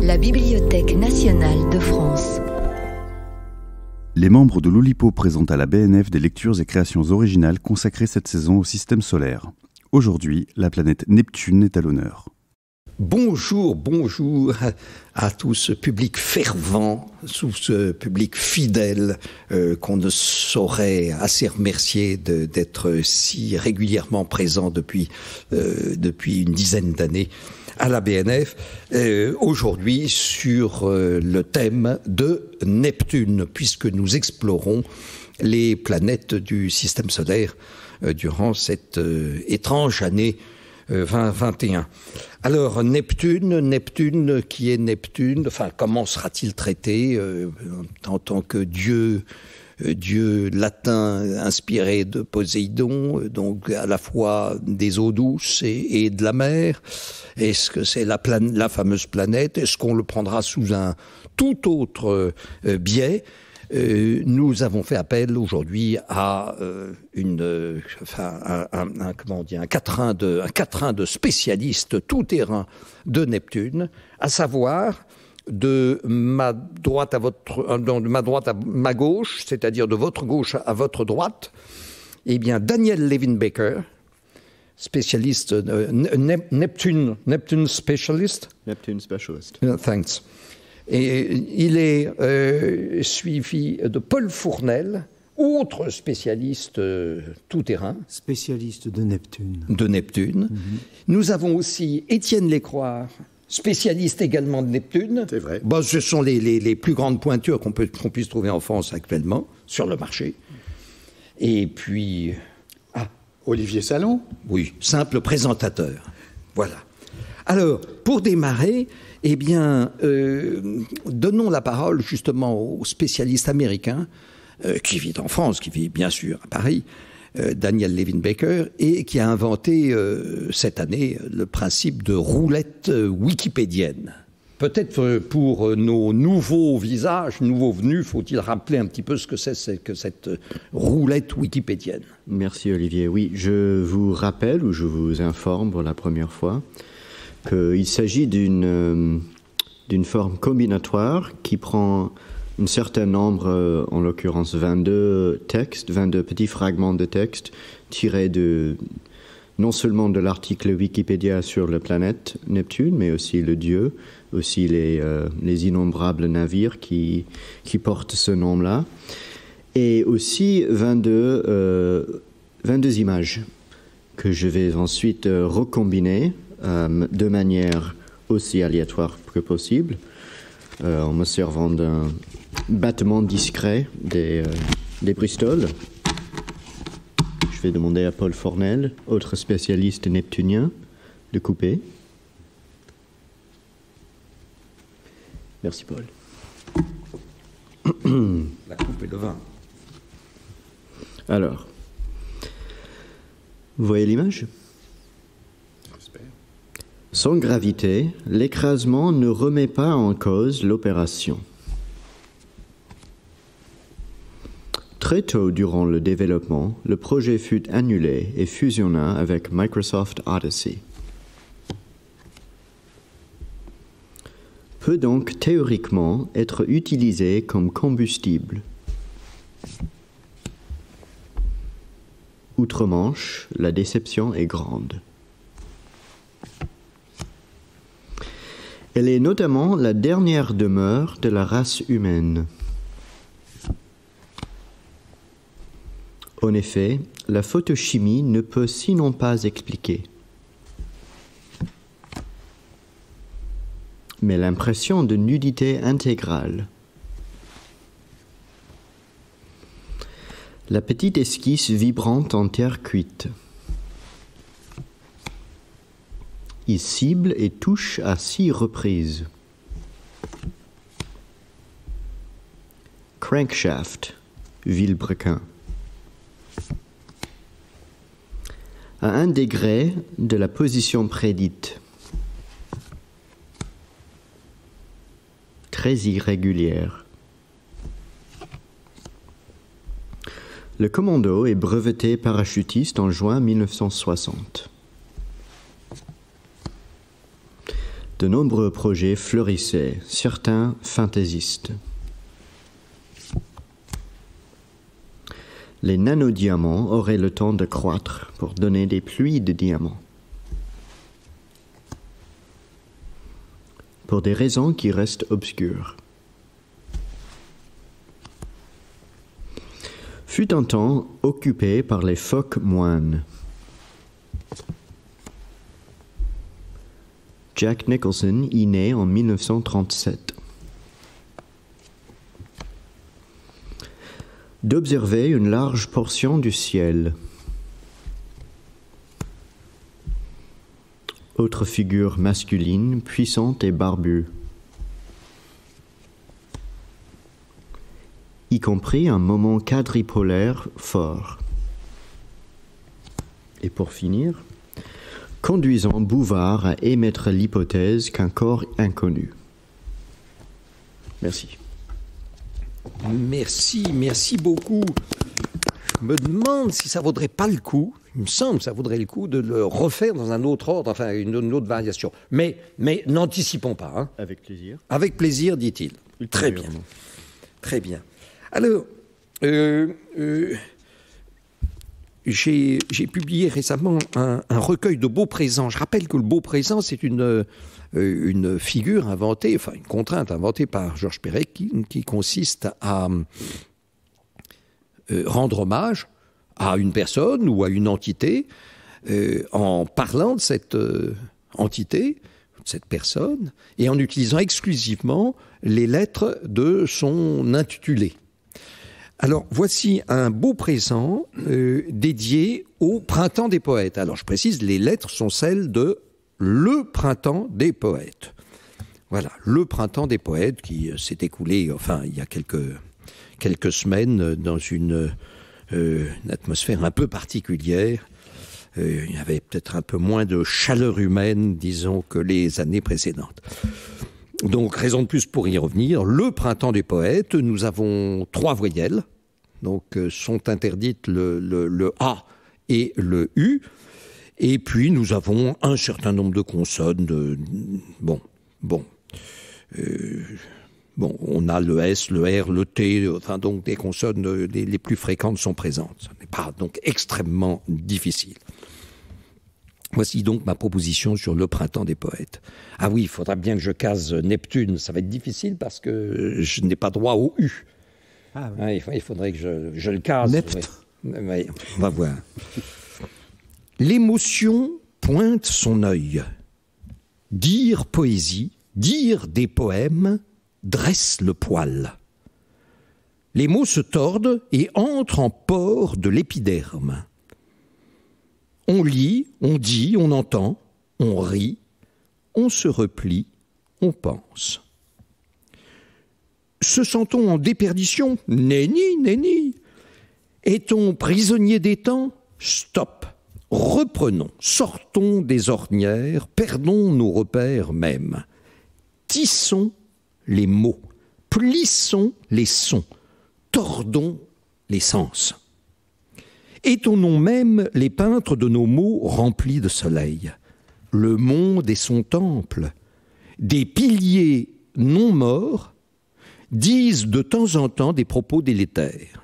La Bibliothèque nationale de France. Les membres de l'Oulipo présentent à la BNF des lectures et créations originales consacrées cette saison au système solaire. Aujourd'hui, la planète Neptune est à l'honneur. Bonjour à tout ce public fervent, tout ce public fidèle qu'on ne saurait assez remercier d'être si régulièrement présent depuis une dizaine d'années à la BNF. Aujourd'hui sur le thème de Neptune, puisque nous explorons les planètes du système solaire durant cette étrange année 2021. Alors Neptune, qui est Neptune, enfin comment sera-t-il traité en tant que dieu latin inspiré de Poséidon, donc à la fois des eaux douces et de la mer? Est-ce que c'est la fameuse planète? Est-ce qu'on le prendra sous un tout autre biais? Nous avons fait appel aujourd'hui à un quatrain de spécialistes tout-terrain de Neptune, à savoir de ma droite à ma gauche, c'est-à-dire de votre gauche à votre droite, eh bien Daniel Levin-Baker, spécialiste Neptune specialist. Neptune specialist. Thanks. Et il est suivi de Paul Fournel, autre spécialiste tout-terrain. Spécialiste de Neptune. Mm-hmm. Nous avons aussi Étienne Lécroix, spécialiste également de Neptune. C'est vrai. Bon, ce sont les plus grandes pointures qu'on puisse trouver en France actuellement, sur le marché. Et puis... Olivier Salon. Oui, simple présentateur. Voilà. Alors, pour démarrer... Eh bien, donnons la parole justement au spécialiste américain qui vit en France, qui vit bien sûr à Paris, Daniel Levin-Baker, et qui a inventé cette année le principe de roulette wikipédienne. Peut-être pour nos nouveaux visages, nouveaux venus, faut-il rappeler un petit peu ce que c'est que cette roulette wikipédienne. Merci Olivier. Oui, je vous rappelle ou je vous informe pour la première fois qu'il s'agit d'une forme combinatoire qui prend un certain nombre, en l'occurrence 22 textes, 22 petits fragments de texte tirés non seulement de l'article Wikipédia sur la planète Neptune, mais aussi le dieu, aussi les innombrables navires qui portent ce nom-là, et aussi 22 images que je vais ensuite recombiner de manière aussi aléatoire que possible, en me servant d'un battement discret des Bristol. Je vais demander à Paul Fournel, autre spécialiste neptunien, de couper. Merci Paul. La coupe et le vin. Alors, vous voyez l'image ? Sans gravité, l'écrasement ne remet pas en cause l'opération. Très tôt durant le développement, le projet fut annulé et fusionna avec Microsoft Odyssey. Peut donc théoriquement être utilisé comme combustible. Outre-Manche, la déception est grande. Elle est notamment la dernière demeure de la race humaine. En effet, la photochimie ne peut sinon pas expliquer. Mais l'impression de nudité intégrale. La petite esquisse vibrante en terre cuite. Il cible et touche à 6 reprises. Crankshaft, Vilebrequin. À 1 degré de la position prédite. Très irrégulière. Le commando est breveté parachutiste en juin 1960. De nombreux projets fleurissaient, certains fantaisistes. Les nanodiamants auraient le temps de croître pour donner des pluies de diamants. Pour des raisons qui restent obscures. Fut un temps occupé par les phoques moines. Jack Nicholson y naît en 1937. D'observer une large portion du ciel. Autre figure masculine, puissante et barbue. Y compris un moment quadripolaire fort. Et pour finir, conduisant Bouvard à émettre l'hypothèse qu'un corps inconnu. Merci. Merci beaucoup. Je me demande si ça vaudrait pas le coup, il me semble que ça vaudrait le coup de le refaire dans un autre ordre, enfin une autre variation. Mais n'anticipons pas. Hein. Avec plaisir. Avec plaisir, dit-il. Très bien. Très bien. Alors, j'ai publié récemment un recueil de beaux présents. Je rappelle que le beau présent, c'est une figure inventée, enfin une contrainte inventée par Georges Perec qui consiste à rendre hommage à une personne ou à une entité en parlant de cette entité, de cette personne, et en utilisant exclusivement les lettres de son intitulé. Alors, voici un beau présent dédié au Printemps des poètes. Alors, je précise, les lettres sont celles de Le Printemps des poètes. Voilà, Le Printemps des poètes qui s'est écoulé, enfin, il y a quelques semaines dans une atmosphère un peu particulière. Il y avait peut-être un peu moins de chaleur humaine, disons, que les années précédentes. Donc, raison de plus pour y revenir. Le Printemps des poètes, nous avons 3 voyelles. Donc, sont interdites le A et le U. Et puis, nous avons un certain nombre de consonnes. On a le S, le R, le T. Enfin, donc, des consonnes les plus fréquentes sont présentes. Ce n'est pas donc extrêmement difficile. Voici donc ma proposition sur le Printemps des poètes. Ah oui, il faudra bien que je case Neptune. Ça va être difficile parce que je n'ai pas droit au U. Ah oui. Il faudrait que je le case. Oui, on va voir. L'émotion pointe son œil. Dire poésie, dire des poèmes, dresse le poil. Les mots se tordent et entrent en pores de l'épiderme. On lit, on dit, on entend, on rit, on se replie, on pense. Se sent-on en déperdition? Nenni, nenni. Est-on prisonnier des temps? Stop. Reprenons, sortons des ornières, perdons nos repères même. Tissons les mots, plissons les sons, tordons les sens. Étonnons même les peintres de nos mots remplis de soleil. Le monde est son temple. Des piliers non morts disent de temps en temps des propos délétères.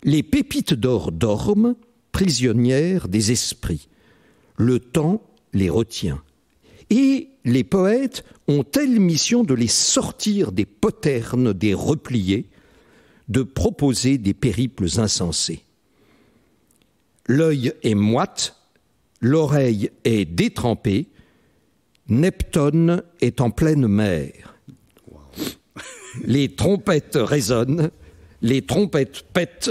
Les pépites d'or dorment, prisonnières des esprits. Le temps les retient. Et les poètes ont telle mission de les sortir des poternes, des repliés, de proposer des périples insensés. L'œil est moite, l'oreille est détrempée, Neptune est en pleine mer. Les trompettes résonnent, les trompettes pètent.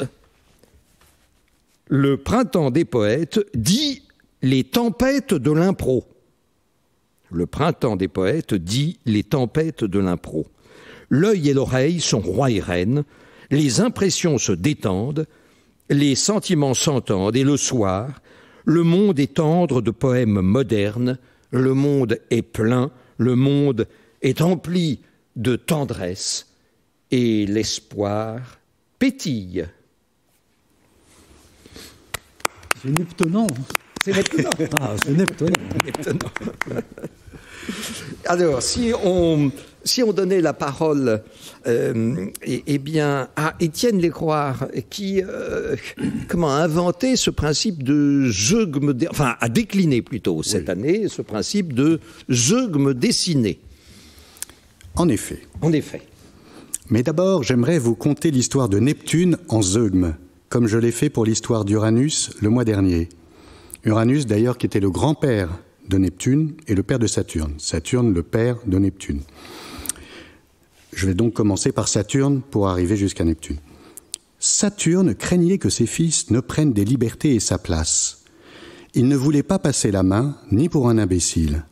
Le Printemps des poètes dit les tempêtes de l'impro. Le Printemps des poètes dit les tempêtes de l'impro. L'œil et l'oreille sont rois et reines, les impressions se détendent, les sentiments s'entendent, et le soir, le monde est tendre de poèmes modernes, le monde est plein, le monde est empli de tendresse, et l'espoir pétille. C'est neptunant. C'est neptunant. Ah, c'est neptunant. Alors, si on donnait la parole à Étienne Lécroire, qui a inventé ce principe de zeugme, a décliné plutôt cette année ce principe de zeugme dessiné. En effet. En effet. Mais d'abord, j'aimerais vous conter l'histoire de Neptune en zeugme, comme je l'ai fait pour l'histoire d'Uranus le mois dernier. Uranus, d'ailleurs, qui était le grand-père de Neptune et le père de Saturne. Saturne, le père de Neptune. Je vais donc commencer par Saturne pour arriver jusqu'à Neptune. Saturne craignait que ses fils ne prennent des libertés et sa place. Il ne voulait pas passer la main, ni pour un imbécile.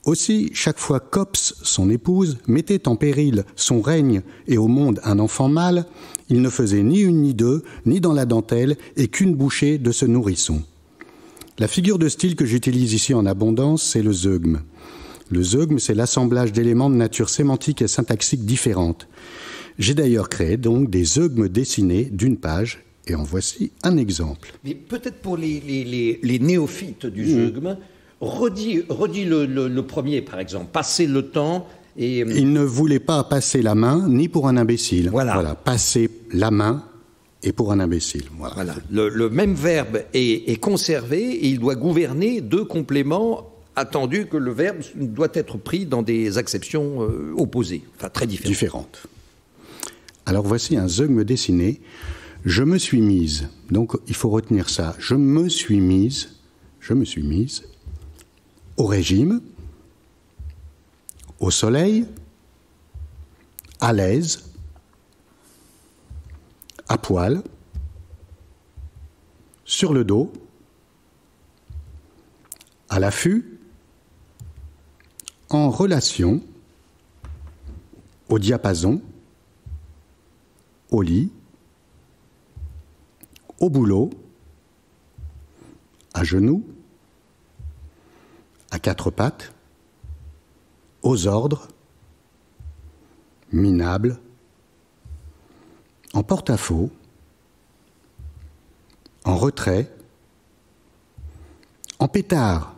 Aussi, chaque fois qu'Ops, son épouse, mettait en péril son règne et au monde un enfant mâle, il ne faisait ni une ni deux, ni dans la dentelle, et qu'une bouchée de ce nourrisson. La figure de style que j'utilise ici en abondance, c'est le zeugme. Le zeugme, c'est l'assemblage d'éléments de nature sémantique et syntaxique différentes. J'ai d'ailleurs créé donc des zeugmes dessinés d'une page, et en voici un exemple. Mais peut-être pour les néophytes du zeugme, redis le premier, par exemple. Passer le temps et... Il ne voulait pas passer la main, ni pour un imbécile. Voilà. Passer la main et pour un imbécile. Voilà. Le même verbe est conservé et il doit gouverner deux compléments, attendu que le verbe doit être pris dans des acceptions opposées, enfin très différentes. Alors voici un zeugme dessiné. Je me suis mise, donc il faut retenir ça. Je me suis mise au régime, au soleil, à l'aise, à poil, sur le dos, à l'affût, en relation, au diapason, au lit, au boulot, à genoux, à quatre pattes, aux ordres, minable, en porte-à-faux, en retrait, en pétard,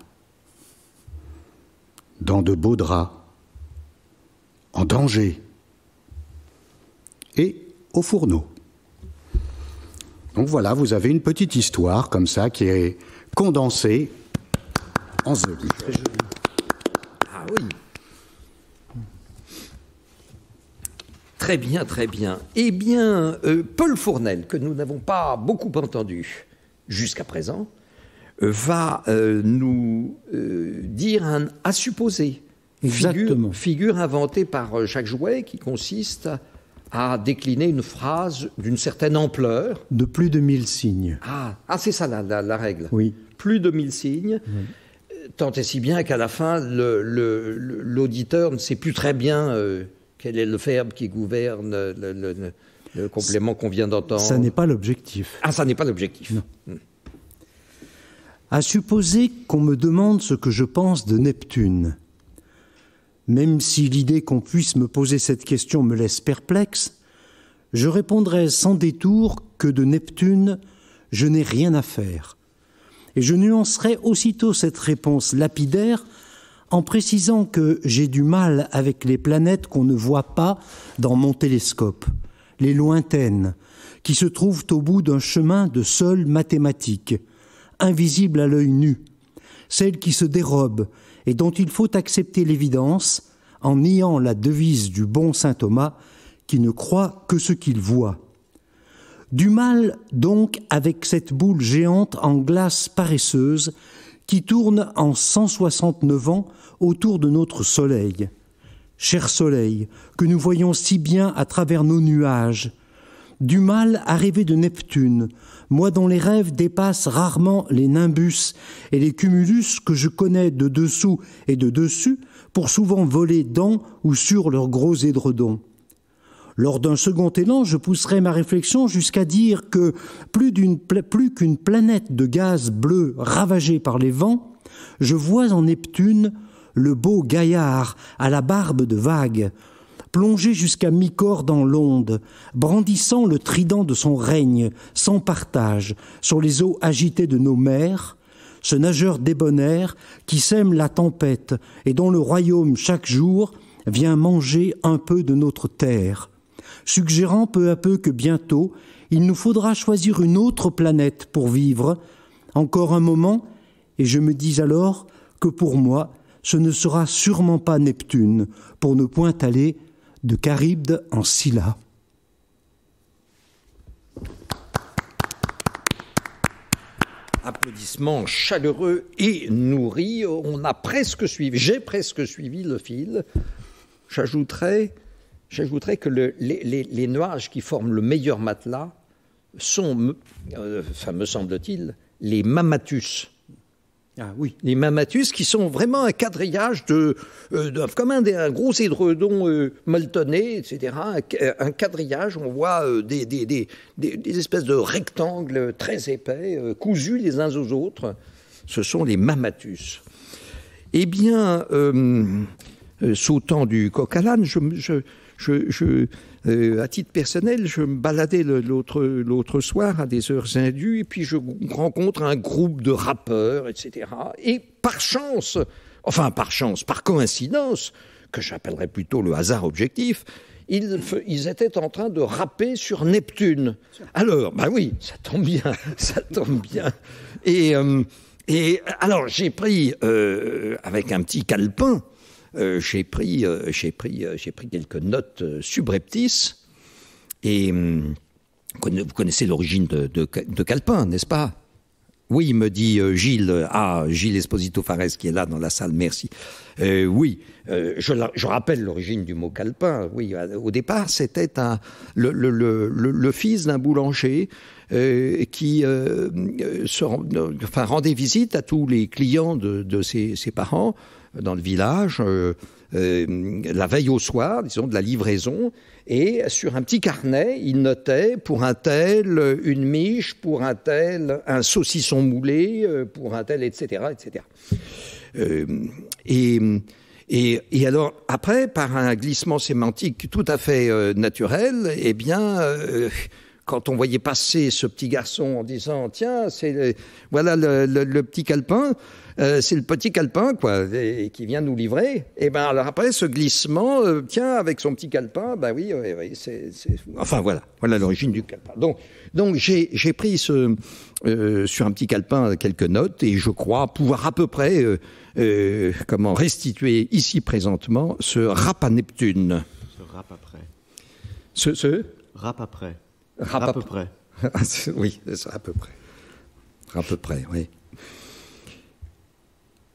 dans de beaux draps, en danger et au fourneau. Donc voilà, vous avez une petite histoire comme ça qui est condensée en zeugme. Très joli. Ah oui. Très bien, très bien. Eh bien, Paul Fournel, que nous n'avons pas beaucoup entendu jusqu'à présent, va nous dire à supposer. Une figure inventée par Jacques Jouet qui consiste à décliner une phrase d'une certaine ampleur. De plus de 1000 signes. Ah c'est ça la règle. Oui. Plus de 1000 signes. Oui. Tant et si bien qu'à la fin, l'auditeur ne sait plus très bien quel est le verbe qui gouverne le complément qu'on vient d'entendre. Ça n'est pas l'objectif. Ah, ça n'est pas l'objectif. Non. À supposer qu'on me demande ce que je pense de Neptune. Même si l'idée qu'on puisse me poser cette question me laisse perplexe, je répondrai sans détour que de Neptune, je n'ai rien à faire. Et je nuancerai aussitôt cette réponse lapidaire en précisant que j'ai du mal avec les planètes qu'on ne voit pas dans mon télescope, les lointaines, qui se trouvent au bout d'un chemin de seules mathématiques, invisibles à l'œil nu, celles qui se dérobent et dont il faut accepter l'évidence en niant la devise du bon saint Thomas qui ne croit que ce qu'il voit. Du mal donc avec cette boule géante en glace paresseuse qui tourne en 169 ans autour de notre soleil. Cher soleil, que nous voyons si bien à travers nos nuages. Du mal à rêver de Neptune, moi dont les rêves dépassent rarement les nimbus et les cumulus que je connais de dessous et de dessus pour souvent voler dans ou sur leurs gros édredons. Lors d'un second élan, je pousserai ma réflexion jusqu'à dire que plus qu'une planète de gaz bleu ravagée par les vents, je vois en Neptune le beau gaillard à la barbe de vague, plongé jusqu'à mi-corps dans l'onde, brandissant le trident de son règne, sans partage, sur les eaux agitées de nos mers, ce nageur débonnaire qui sème la tempête et dont le royaume chaque jour vient manger un peu de notre terre, suggérant peu à peu que bientôt il nous faudra choisir une autre planète pour vivre, encore un moment, et je me dis alors que pour moi, ce ne sera sûrement pas Neptune, pour ne point aller de Charybde en Scylla. Applaudissements chaleureux et nourris. On a presque suivi, j'ai presque suivi le fil. J'ajouterais que les nuages qui forment le meilleur matelas sont, me semble-t-il, les mammatus. Ah oui. Les mammatus qui sont vraiment un quadrillage comme un gros édredon molletonné, etc. Un quadrillage, on voit des espèces de rectangles très épais, cousus les uns aux autres. Ce sont les mammatus. Eh bien, sautant du coq à l'âne, à titre personnel, je me baladais l'autre soir à des heures indues et puis je rencontre un groupe de rappeurs, etc. Et par coïncidence, que j'appellerais plutôt le hasard objectif, ils étaient en train de rapper sur Neptune. Alors, bah oui, ça tombe bien. Et alors, j'ai pris, avec un petit calepin, j'ai pris quelques notes subreptices et vous connaissez l'origine de calepin, n'est-ce pas? Oui, me dit Gilles Esposito Fares qui est là dans la salle, merci. Oui, je rappelle l'origine du mot calepin. Oui, au départ, c'était le fils d'un boulanger qui rendait visite à tous les clients de ses parents dans le village, la veille au soir, disons, de la livraison, et sur un petit carnet, il notait pour un tel une miche, pour un tel un saucisson moulé, pour un tel, etc., etc. Et alors, après, par un glissement sémantique tout à fait naturel, eh bien, quand on voyait passer ce petit garçon en disant « Tiens, voilà le petit calepin », c'est le petit calepin, quoi, qui vient nous livrer. Et ben alors après, ce glissement, tiens, avec son petit calepin, ben oui, enfin voilà l'origine du calepin. Donc j'ai pris sur un petit calepin quelques notes et je crois pouvoir à peu près restituer ici présentement ce rap à Neptune. Ce rap après. Ce rap après. Rap à peu près. Oui, c'est à peu près. À peu près, oui.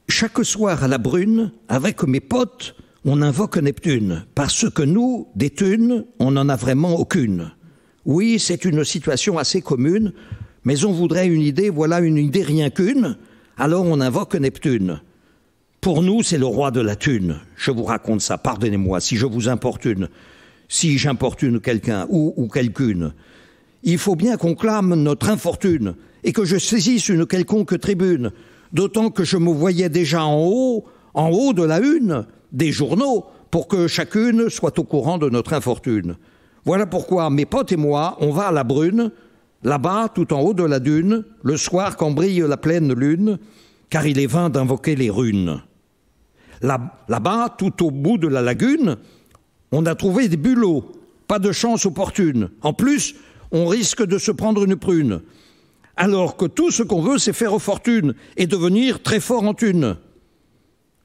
Chaque soir à la brune, avec mes potes, on invoque Neptune, parce que nous, des thunes, on n'en a vraiment aucune. Oui, c'est une situation assez commune, mais on voudrait une idée, voilà une idée rien qu'une, alors on invoque Neptune. Pour nous, c'est le roi de la thune. Je vous raconte ça, pardonnez-moi, si je vous importune, si j'importune quelqu'un ou quelqu'une. Il faut bien qu'on clame notre infortune, et que je saisisse une quelconque tribune, d'autant que je me voyais déjà en haut de la une des journaux, pour que chacune soit au courant de notre infortune. Voilà pourquoi mes potes et moi, on va à la brune, là-bas, tout en haut de la dune, le soir quand brille la pleine lune, car il est vain d'invoquer les runes. Là-bas, tout au bout de la lagune, on a trouvé des bulots, pas de chance opportune. En plus, on risque de se prendre une prune. Alors que tout ce qu'on veut, c'est faire fortune et devenir très fort en thune.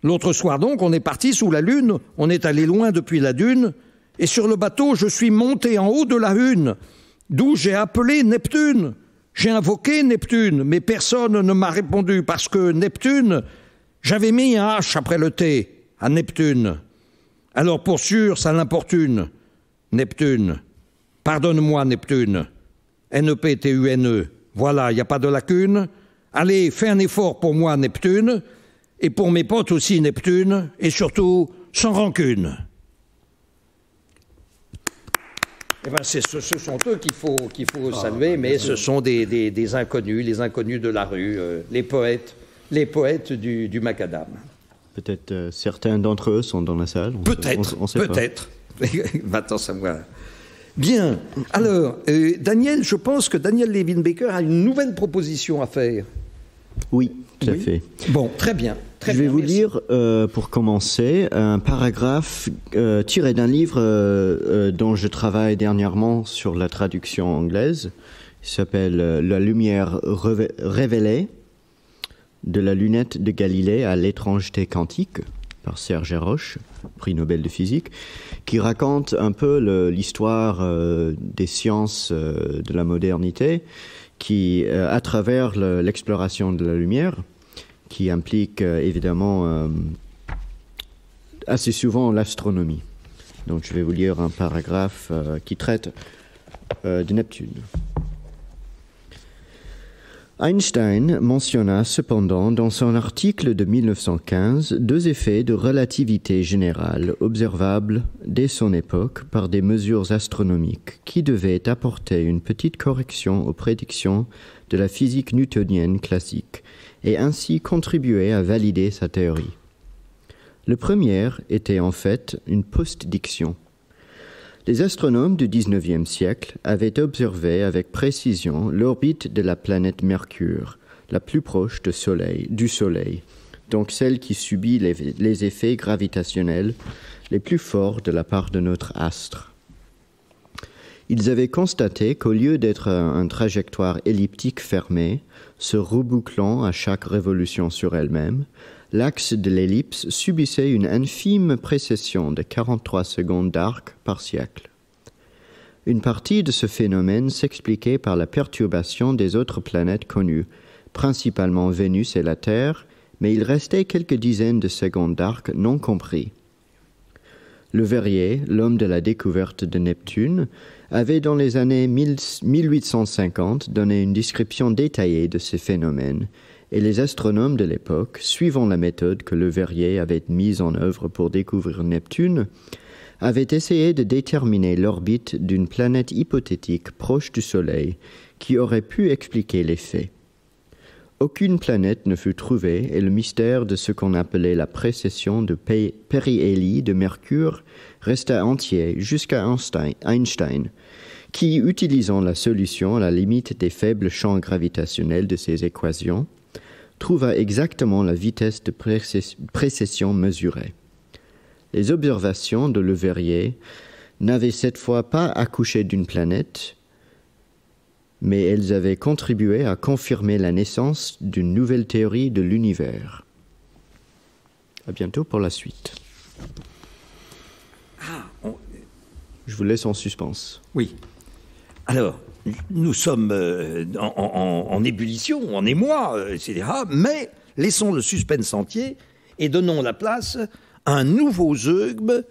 L'autre soir donc, on est parti sous la lune, on est allé loin depuis la dune, et sur le bateau, je suis monté en haut de la hune, d'où j'ai appelé Neptune. J'ai invoqué Neptune, mais personne ne m'a répondu, parce que Neptune, j'avais mis un H après le T, à Neptune. Alors pour sûr, ça l'importune. Neptune, pardonne-moi Neptune, N-E-P-T-U-N-E. Voilà, il n'y a pas de lacune. Allez, fais un effort pour moi, Neptune, et pour mes potes aussi, Neptune, et surtout, sans rancune. Eh ben, ce sont eux qu'il faut saluer, mais ce sont des inconnus, les inconnus de la rue, les poètes du macadam. Peut-être certains d'entre eux sont dans la salle. Peut-être. Va-t-on savoir. Bien. Alors, Daniel, je pense que Daniel Levin-Baker a une nouvelle proposition à faire. Oui. Tout à fait. Bon, très bien. Je vais vous lire, pour commencer, un paragraphe tiré d'un livre dont je travaille dernièrement sur la traduction anglaise. Il s'appelle La lumière révélée, de la lunette de Galilée à l'étrangeté quantique, par Serge Haroche, prix Nobel de physique, qui raconte un peu l'histoire des sciences de la modernité, qui, à travers l'exploration de la lumière, qui implique évidemment assez souvent l'astronomie. Donc je vais vous lire un paragraphe qui traite de Neptune. Einstein mentionna cependant dans son article de 1915 deux effets de relativité générale observables dès son époque par des mesures astronomiques qui devaient apporter une petite correction aux prédictions de la physique newtonienne classique et ainsi contribuer à valider sa théorie. Le premier était en fait une postdiction. Les astronomes du XIXe siècle avaient observé avec précision l'orbite de la planète Mercure, la plus proche du Soleil, donc celle qui subit les effets gravitationnels les plus forts de la part de notre astre. Ils avaient constaté qu'au lieu d'être une trajectoire elliptique fermée, se rebouclant à chaque révolution sur elle-même, l'axe de l'ellipse subissait une infime précession de 43 secondes d'arc par siècle. Une partie de ce phénomène s'expliquait par la perturbation des autres planètes connues, principalement Vénus et la Terre, mais il restait quelques dizaines de secondes d'arc non compris. Le Verrier, l'homme de la découverte de Neptune, avait dans les années 1850 donné une description détaillée de ces phénomènes, et les astronomes de l'époque, suivant la méthode que Le Verrier avait mise en œuvre pour découvrir Neptune, avaient essayé de déterminer l'orbite d'une planète hypothétique proche du Soleil qui aurait pu expliquer les faits. Aucune planète ne fut trouvée et le mystère de ce qu'on appelait la précession de périhélie de Mercure resta entier jusqu'à Einstein, qui, utilisant la solution à la limite des faibles champs gravitationnels de ses équations, trouva exactement la vitesse de précession mesurée. Les observations de Le Verrier n'avaient cette fois pas accouché d'une planète, mais elles avaient contribué à confirmer la naissance d'une nouvelle théorie de l'univers. À bientôt pour la suite. Je vous laisse en suspens. Oui. Alors, nous sommes en ébullition, en émoi, etc. Mais laissons le suspense entier et donnons la place à un nouveau zeugme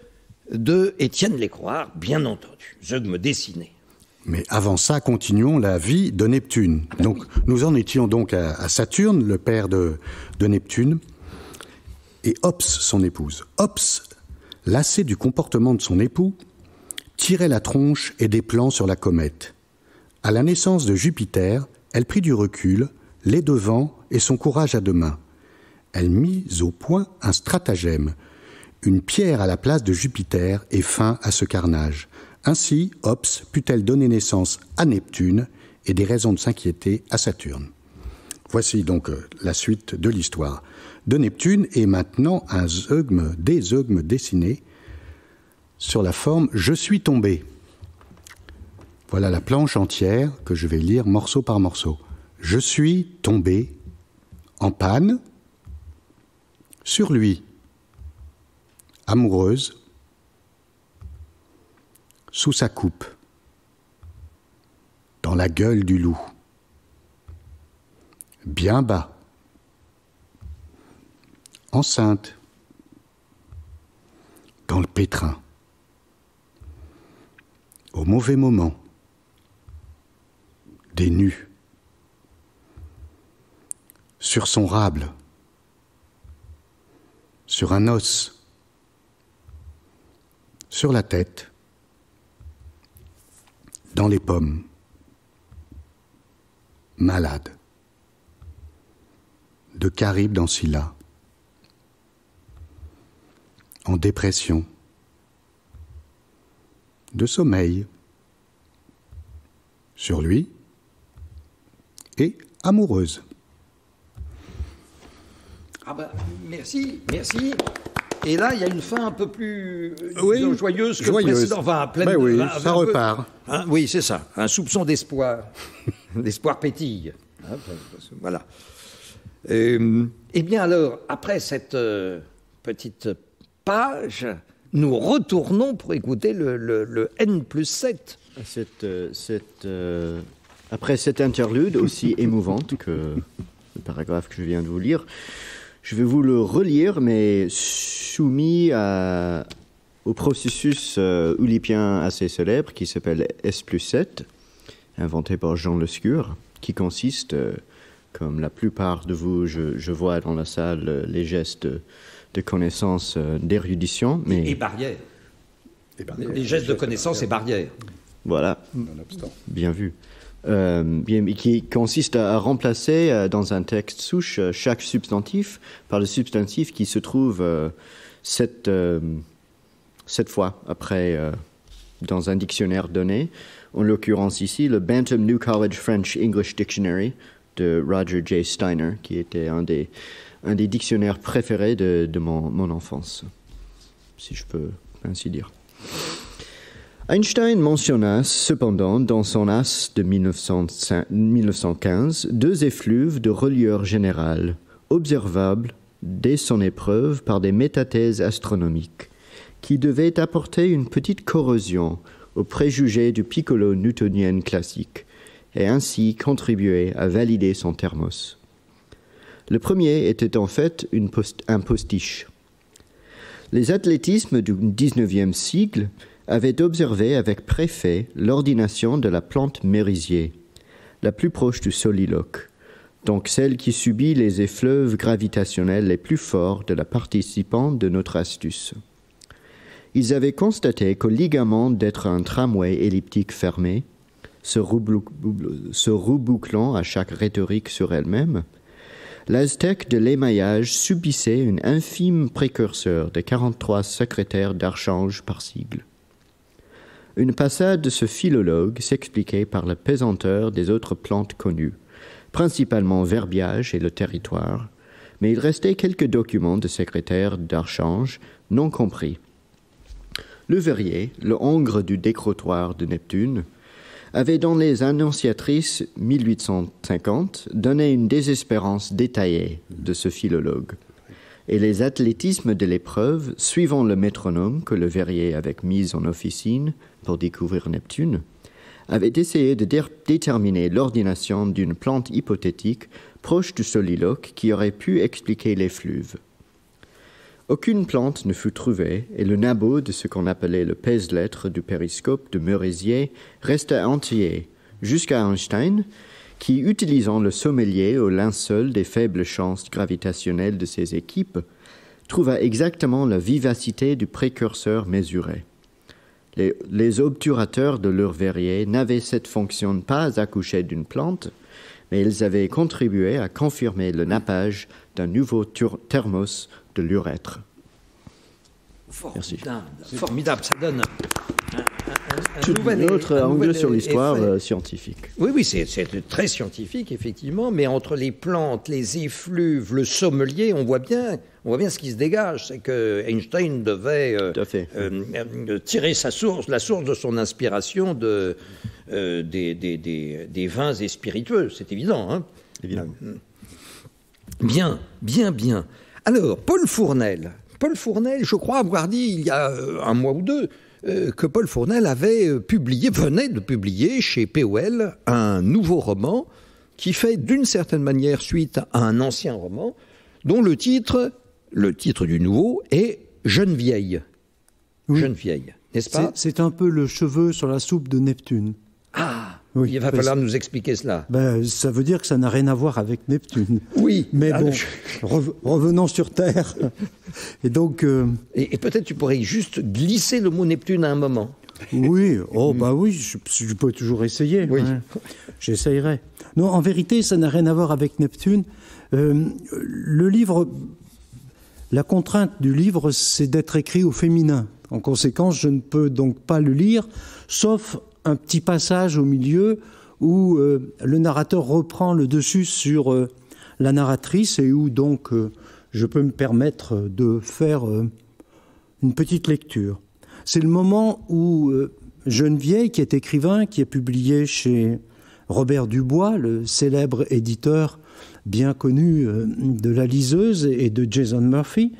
de Étienne Lécroire, bien entendu. Zeugme dessiné. Mais avant ça, continuons la vie de Neptune. Donc, nous en étions donc à Saturne, le père de Neptune, et Ops, son épouse. Ops, lassée du comportement de son époux, tirait la tronche et des plans sur la comète. À la naissance de Jupiter, elle prit du recul, les devants et son courage à deux mains. Elle mit au point un stratagème, une pierre à la place de Jupiter et fin à ce carnage. Ainsi, Ops put-elle donner naissance à Neptune et des raisons de s'inquiéter à Saturne. Voici donc la suite de l'histoire de Neptune et maintenant des zeugmes dessinés sur la forme « Je suis tombé ». Voilà la planche entière que je vais lire morceau par morceau. Je suis tombé en panne sur lui, amoureuse, sous sa coupe, dans la gueule du loup, bien bas, enceinte, dans le pétrin, au mauvais moment, des nus, sur son rable, sur un os, sur la tête, dans les pommes, malade, de Charybde dans Scylla, en dépression, de sommeil, sur lui, et amoureuse. Merci, merci. Et là, il y a une fin un peu plus joyeuse que le joyeuse. précédent. Enfin, pleine Ben oui, un ça peu- repart. Hein, oui, c'est ça. Un soupçon d'espoir. L'espoir pétille. Hein, voilà. Eh bien alors, après cette petite page, nous retournons pour écouter le N+7. Après cette interlude aussi émouvante que le paragraphe que je viens de vous lire, je vais vous le relire, mais soumis au processus oulipien assez célèbre qui s'appelle S+7, inventé par Jean Lescure, qui consiste, comme la plupart de vous, je vois dans la salle les gestes de connaissance, d'érudition. Mais... Et barrières. Les gestes de connaissance et barrières. Voilà, bien vu. Qui consiste à remplacer dans un texte souche chaque substantif par le substantif qui se trouve cette fois après dans un dictionnaire donné, en l'occurrence ici le Bantam New College French English Dictionary de Roger J. Steiner, qui était un des dictionnaires préférés de mon enfance, si je peux ainsi dire. Einstein mentionna cependant dans son As de 1915 deux effluves de reliure générale, observables dès son épreuve par des métathèses astronomiques, qui devaient apporter une petite corrosion aux préjugés du piccolo newtonien classique, et ainsi contribuer à valider son thermos. Le premier était en fait un postiche. Les athlétismes du XIXe siècle avaient observé avec préfet l'ordination de la plante merisier, la plus proche du soliloque, donc celle qui subit les effluves gravitationnels les plus forts de la participante de notre astuce. Ils avaient constaté qu'au ligament d'être un tramway elliptique fermé, se rebouclant à chaque rhétorique sur elle-même, l'aztèque de l'émaillage subissait un infime précurseur de 43 secrétaires d'archange par sigle. Une passade de ce philologue s'expliquait par la pesanteur des autres plantes connues, principalement verbiage et le territoire, mais il restait quelques documents de secrétaires d'archange non compris. Le verrier, le hongre du décrotoir de Neptune, avait dans les Annonciatrices 1850 donné une désespérance détaillée de ce philologue, et les athlétismes de l'épreuve, suivant le métronome que le verrier avait mis en officine pour découvrir Neptune, avaient essayé de déterminer l'ordination d'une plante hypothétique proche du soliloque qui aurait pu expliquer l'effluve. Aucune plante ne fut trouvée et le nabot de ce qu'on appelait le pèse-lettre du périscope de Merisier resta entier jusqu'à Einstein, qui, utilisant le sommelier au linceul des faibles chances gravitationnelles de ses équipes, trouva exactement la vivacité du précurseur mesuré. Les obturateurs de leur verrier n'avaient cette fonction pas accouchée d'une plante, mais ils avaient contribué à confirmer le nappage d'un nouveau thermos de l'urètre. Formidable, ça donne un autre angle sur l'histoire scientifique. Oui, c'est très scientifique, effectivement, mais entre les plantes, les effluves, le sommelier, on voit bien ce qui se dégage. C'est que Einstein devait tirer la source de son inspiration des vins et spiritueux, c'est évident. Hein. Évidemment. Bien. Alors, Paul Fournel, je crois avoir dit il y a un mois ou deux que Paul Fournel venait de publier chez POL un nouveau roman qui fait d'une certaine manière suite à un ancien roman dont le titre du nouveau est Jeune vieille. Oui. Jeune vieille, n'est-ce pas ? C'est un peu le cheveu sur la soupe de Neptune. Ah, oui, il va falloir nous expliquer cela. Ça veut dire que ça n'a rien à voir avec Neptune. Oui. Mais revenons sur Terre. Et donc... Et peut-être tu pourrais juste glisser le mot Neptune à un moment. Oui, je peux toujours essayer. Oui. Hein. J'essayerai. Non, en vérité, ça n'a rien à voir avec Neptune. Le livre... La contrainte du livre, c'est d'être écrit au féminin. En conséquence, je ne peux donc pas le lire, sauf un petit passage au milieu où le narrateur reprend le dessus sur la narratrice et où donc je peux me permettre de faire une petite lecture. C'est le moment où Geneviève, qui est écrivain, qui est publié chez Robert Dubois, le célèbre éditeur bien connu de La Liseuse et de Jason Murphy,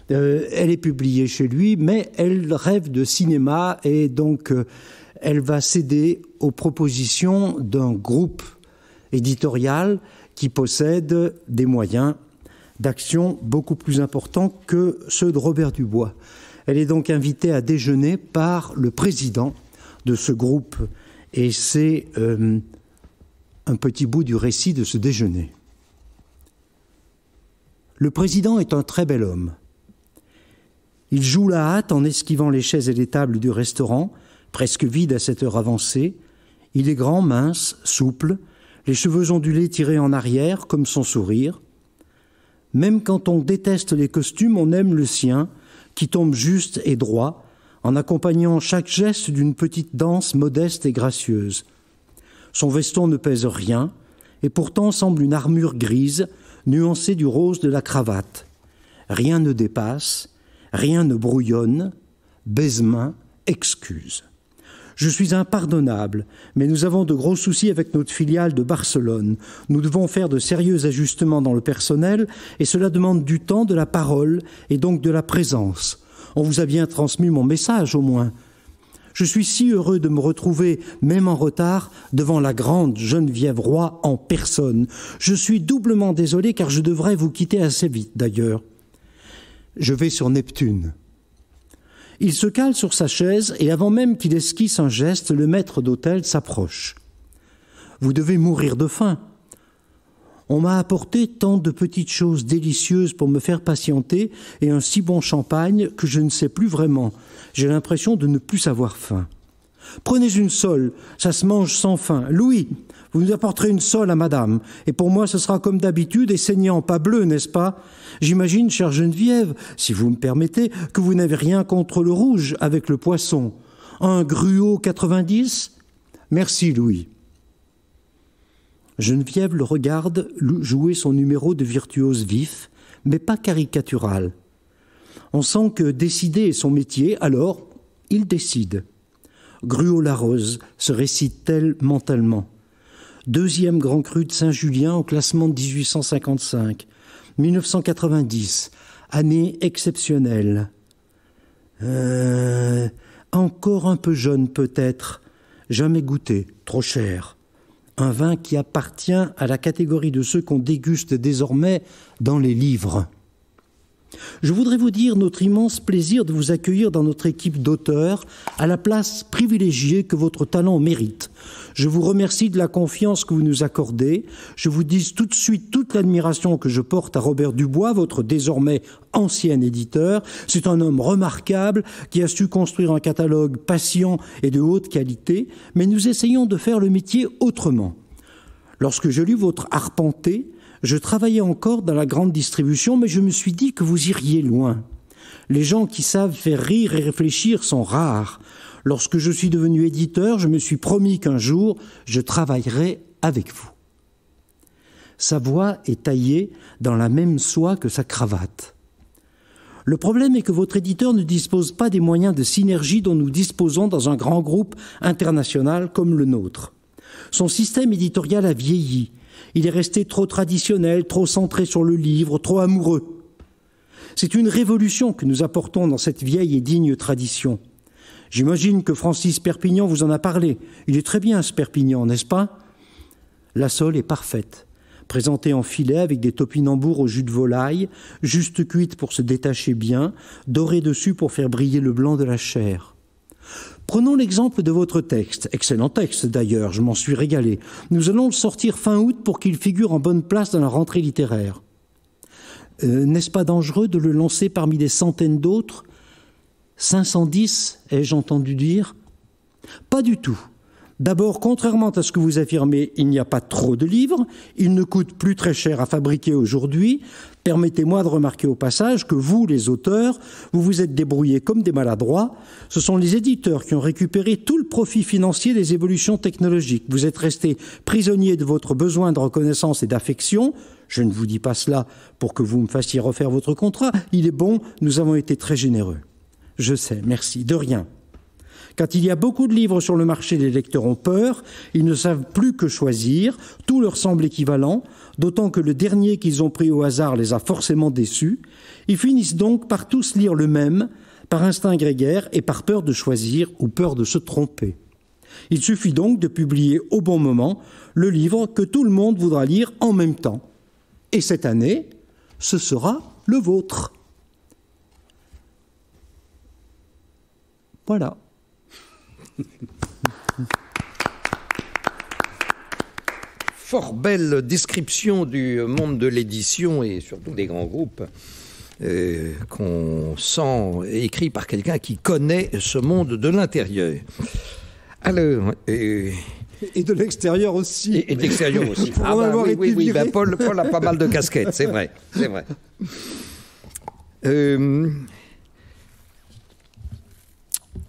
elle est publiée chez lui, mais elle rêve de cinéma et donc elle va céder aux propositions d'un groupe éditorial qui possède des moyens d'action beaucoup plus importants que ceux de Robert Dubois. Elle est donc invitée à déjeuner par le président de ce groupe et c'est un petit bout du récit de ce déjeuner. Le président est un très bel homme. Il joue la hâte en esquivant les chaises et les tables du restaurant, presque vide à cette heure avancée. Il est grand, mince, souple, les cheveux ondulés tirés en arrière, comme son sourire. Même quand on déteste les costumes, on aime le sien, qui tombe juste et droit, en accompagnant chaque geste d'une petite danse modeste et gracieuse. Son veston ne pèse rien, et pourtant semble une armure grise, nuancée du rose de la cravate. Rien ne dépasse, rien ne brouillonne, baise-main, excuse. Je suis impardonnable, mais nous avons de gros soucis avec notre filiale de Barcelone. Nous devons faire de sérieux ajustements dans le personnel, et cela demande du temps, de la parole, et donc de la présence. On vous a bien transmis mon message, au moins. Je suis si heureux de me retrouver, même en retard, devant la grande Geneviève Roy en personne. Je suis doublement désolé car je devrais vous quitter assez vite, d'ailleurs. Je vais sur Neptune. Il se cale sur sa chaise et avant même qu'il esquisse un geste, le maître d'hôtel s'approche. Vous devez mourir de faim. On m'a apporté tant de petites choses délicieuses pour me faire patienter et un si bon champagne que je ne sais plus vraiment. J'ai l'impression de ne plus savoir faim. Prenez une sole, ça se mange sans faim. Louis, vous nous apporterez une sole à madame. Et pour moi, ce sera comme d'habitude et saignant, pas bleu, n'est-ce pas? J'imagine, chère Geneviève, si vous me permettez, que vous n'avez rien contre le rouge avec le poisson. Un gruau 90? Merci, Louis. Geneviève le regarde jouer son numéro de virtuose vif, mais pas caricatural. On sent que décider est son métier, alors il décide. Gruau-Larose se récite-t-elle mentalement. 2e grand cru de Saint-Julien au classement de 1855. 1990, année exceptionnelle. Encore un peu jeune peut-être, jamais goûté, trop cher. Un vin qui appartient à la catégorie de ceux qu'on déguste désormais dans les livres. Je voudrais vous dire notre immense plaisir de vous accueillir dans notre équipe d'auteurs à la place privilégiée que votre talent mérite. Je vous remercie de la confiance que vous nous accordez. Je vous dis tout de suite toute l'admiration que je porte à Robert Dubois, votre désormais ancien éditeur. C'est un homme remarquable qui a su construire un catalogue patient et de haute qualité, mais nous essayons de faire le métier autrement. Lorsque je lus votre Arpenté, je travaillais encore dans la grande distribution, mais je me suis dit que vous iriez loin. Les gens qui savent faire rire et réfléchir sont rares. Lorsque je suis devenu éditeur, je me suis promis qu'un jour, je travaillerai avec vous. Sa voix est taillée dans la même soie que sa cravate. Le problème est que votre éditeur ne dispose pas des moyens de synergie dont nous disposons dans un grand groupe international comme le nôtre. Son système éditorial a vieilli. Il est resté trop traditionnel, trop centré sur le livre, trop amoureux. C'est une révolution que nous apportons dans cette vieille et digne tradition. J'imagine que Francis Perpignan vous en a parlé. Il est très bien, ce Perpignan, n'est-ce pas? La sole est parfaite, présentée en filet avec des topinambours au jus de volaille, juste cuite pour se détacher bien, dorée dessus pour faire briller le blanc de la chair. Prenons l'exemple de votre texte. Excellent texte d'ailleurs, je m'en suis régalé. Nous allons le sortir fin août pour qu'il figure en bonne place dans la rentrée littéraire. N'est-ce pas dangereux de le lancer parmi des centaines d'autres? 510, ai-je entendu dire? Pas du tout. D'abord, contrairement à ce que vous affirmez, il n'y a pas trop de livres, ils ne coûtent plus très cher à fabriquer aujourd'hui. Permettez-moi de remarquer au passage que vous, les auteurs, vous vous êtes débrouillés comme des maladroits. Ce sont les éditeurs qui ont récupéré tout le profit financier des évolutions technologiques. Vous êtes restés prisonniers de votre besoin de reconnaissance et d'affection. Je ne vous dis pas cela pour que vous me fassiez refaire votre contrat. Il est bon, nous avons été très généreux. Je sais, merci, de rien. Quand il y a beaucoup de livres sur le marché, les lecteurs ont peur, ils ne savent plus que choisir, tout leur semble équivalent, d'autant que le dernier qu'ils ont pris au hasard les a forcément déçus. Ils finissent donc par tous lire le même, par instinct grégaire et par peur de choisir ou peur de se tromper. Il suffit donc de publier au bon moment le livre que tout le monde voudra lire en même temps. Et cette année, ce sera le vôtre. Voilà. Fort belle description du monde de l'édition et surtout des grands groupes qu'on sent écrit par quelqu'un qui connaît ce monde de l'intérieur. Alors, et de l'extérieur aussi. Et de l'extérieur aussi. Ah bah, oui, ben Paul a pas mal de casquettes, c'est vrai.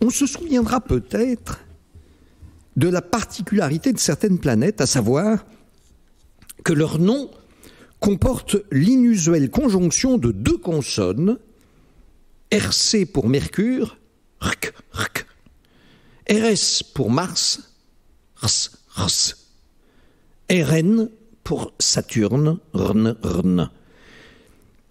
On se souviendra peut-être de la particularité de certaines planètes, à savoir que leur nom comporte l'inusuelle conjonction de deux consonnes, RC pour Mercure, RK, RK, RS pour Mars, RS, RS, RN pour Saturne, RN, RN.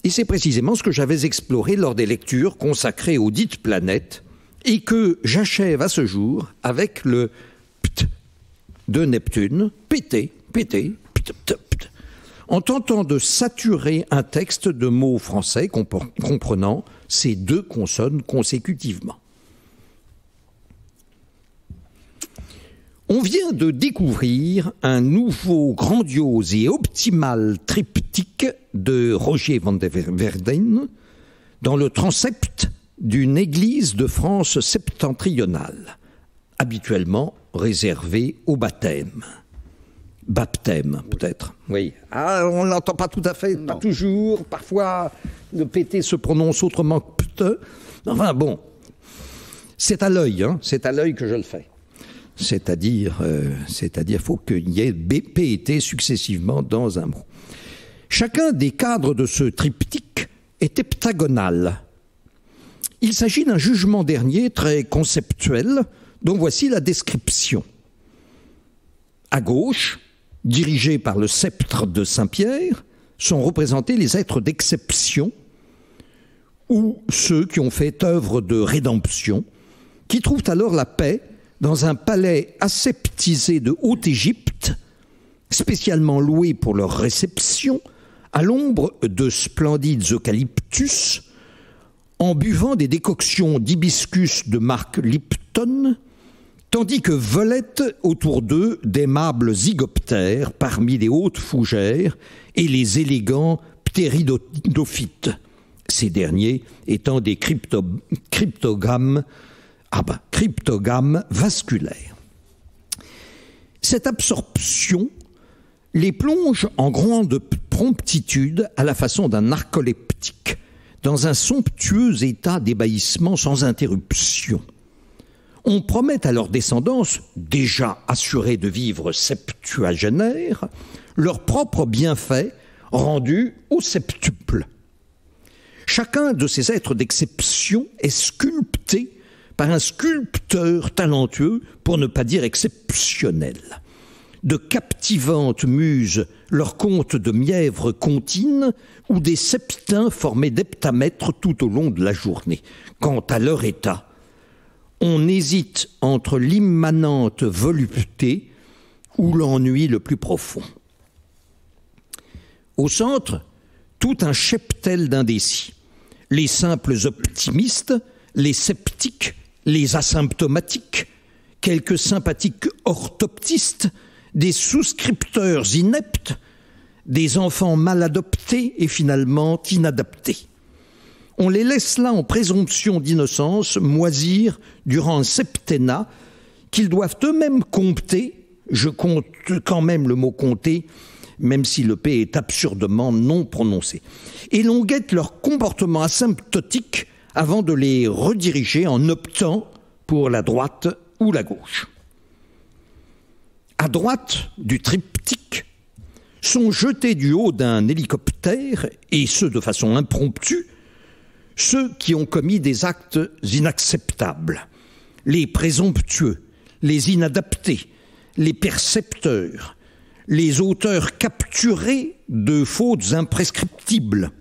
Et c'est précisément ce que j'avais exploré lors des lectures consacrées aux dites planètes et que j'achève à ce jour avec le pt de Neptune, PT, PT, pt, pt, pt, en tentant de saturer un texte de mots français comprenant ces deux consonnes consécutivement. On vient de découvrir un nouveau grandiose et optimal triptyque de Roger van der Weyden dans le transept d'une église de France septentrionale, habituellement réservée au baptême. Baptême, peut-être. Oui. Ah, on ne l'entend pas tout à fait, pas toujours. Parfois, le PT se prononce autrement que pte. Enfin bon, c'est à l'œil, c'est à l'œil que je le fais. C'est-à-dire, faut qu'il y ait BP et T successivement dans un mot. Chacun des cadres de ce triptyque est heptagonal. Il s'agit d'un jugement dernier très conceptuel, dont voici la description. À gauche, dirigés par le sceptre de Saint-Pierre, sont représentés les êtres d'exception, ou ceux qui ont fait œuvre de rédemption, qui trouvent alors la paix dans un palais aseptisé de Haute-Égypte, spécialement loué pour leur réception, à l'ombre de splendides eucalyptus, en buvant des décoctions d'hibiscus de marque Lipton, tandis que volettent autour d'eux d'aimables zygoptères parmi les hautes fougères et les élégants ptéridophytes, ces derniers étant des cryptogames vasculaires. Cette absorption les plonge en grande promptitude à la façon d'un narcoleptique, dans un somptueux état d'ébahissement sans interruption. On promet à leur descendance, déjà assurée de vivre septuagénaires, leurs propres bienfaits rendus au septuple. Chacun de ces êtres d'exception est sculpté par un sculpteur talentueux, pour ne pas dire exceptionnel. De captivantes muses leur content de mièvres comptines ou des septins formés d'heptamètres tout au long de la journée. Quant à leur état, on hésite entre l'immanente volupté ou l'ennui le plus profond. Au centre, tout un cheptel d'indécis. Les simples optimistes, les sceptiques, les asymptomatiques, quelques sympathiques orthoptistes, des souscripteurs ineptes, des enfants mal adoptés et finalement inadaptés. On les laisse là en présomption d'innocence moisir durant un septennat qu'ils doivent eux-mêmes compter, je compte quand même le mot compter, même si le P est absurdement non prononcé. Et l'on guette leur comportement asymptotique avant de les rediriger en optant pour la droite ou la gauche. À droite du triptyque sont jetés du haut d'un hélicoptère, et ce de façon impromptue, ceux qui ont commis des actes inacceptables, les présomptueux, les inadaptés, les percepteurs, les auteurs capturés de fautes imprescriptibles,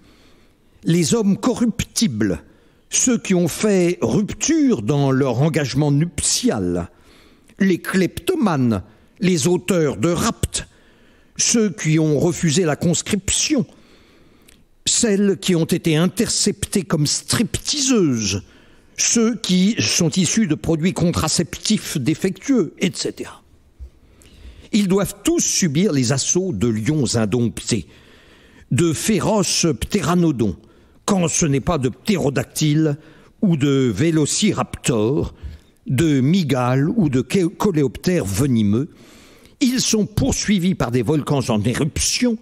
les hommes corruptibles, ceux qui ont fait rupture dans leur engagement nuptial, les kleptomanes, les auteurs de rapt, ceux qui ont refusé la conscription, celles qui ont été interceptées comme stripteaseuses, ceux qui sont issus de produits contraceptifs défectueux, etc. Ils doivent tous subir les assauts de lions indomptés, de féroces ptéranodons, quand ce n'est pas de ptérodactyles ou de vélociraptors, de mygales ou de coléoptères venimeux. Ils sont poursuivis par des volcans en éruption,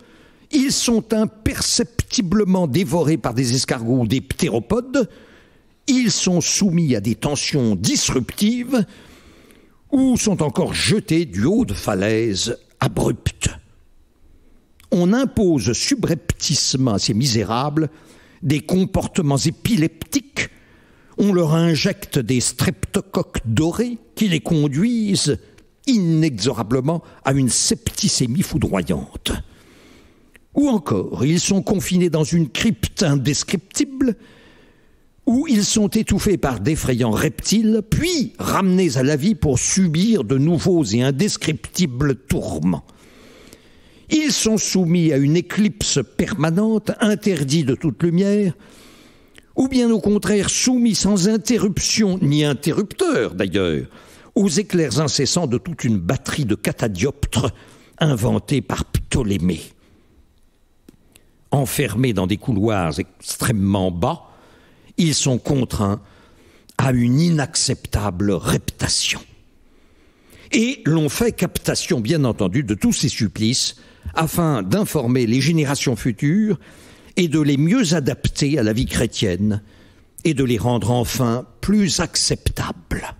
ils sont imperceptiblement dévorés par des escargots ou des ptéropodes, ils sont soumis à des tensions disruptives ou sont encore jetés du haut de falaises abruptes. On impose subrepticement à ces misérables des comportements épileptiques, on leur injecte des streptocoques dorés qui les conduisent inexorablement à une septicémie foudroyante. Ou encore, ils sont confinés dans une crypte indescriptible, où ils sont étouffés par d'effrayants reptiles, puis ramenés à la vie pour subir de nouveaux et indescriptibles tourments. Ils sont soumis à une éclipse permanente, interdits de toute lumière, ou bien au contraire soumis sans interruption, ni interrupteur d'ailleurs, aux éclairs incessants de toute une batterie de catadioptres inventés par Ptolémée. Enfermés dans des couloirs extrêmement bas, ils sont contraints à une inacceptable reptation. Et l'on fait captation, bien entendu, de tous ces supplices afin d'informer les générations futures et de les mieux adapter à la vie chrétienne et de les rendre enfin plus acceptables.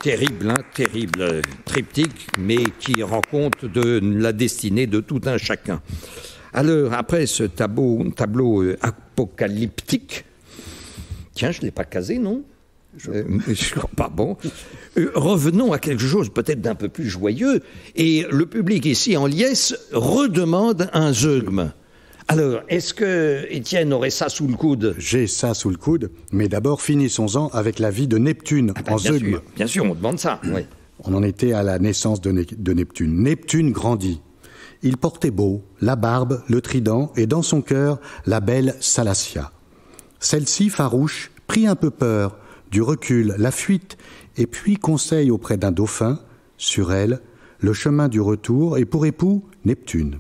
Terrible, hein, terrible triptyque, mais qui rend compte de la destinée de tout un chacun. Alors, après ce tableau apocalyptique, tiens, je ne l'ai pas casé, non ? Je ne crois pas, bon. Revenons à quelque chose peut-être d'un peu plus joyeux, et le public ici en liesse redemande un zeugme. Alors, est-ce que Étienne aurait ça sous le coude ? J'ai ça sous le coude, mais d'abord finissons-en avec la vie de Neptune en zeugme. Bien sûr, on demande ça. Oui. On en était à la naissance de Neptune. Neptune grandit. Il portait beau, la barbe, le trident, et dans son cœur, la belle Salacia. Celle-ci, farouche, prit un peu peur, du recul, la fuite, et puis conseille auprès d'un dauphin, sur elle, le chemin du retour, et pour époux, Neptune.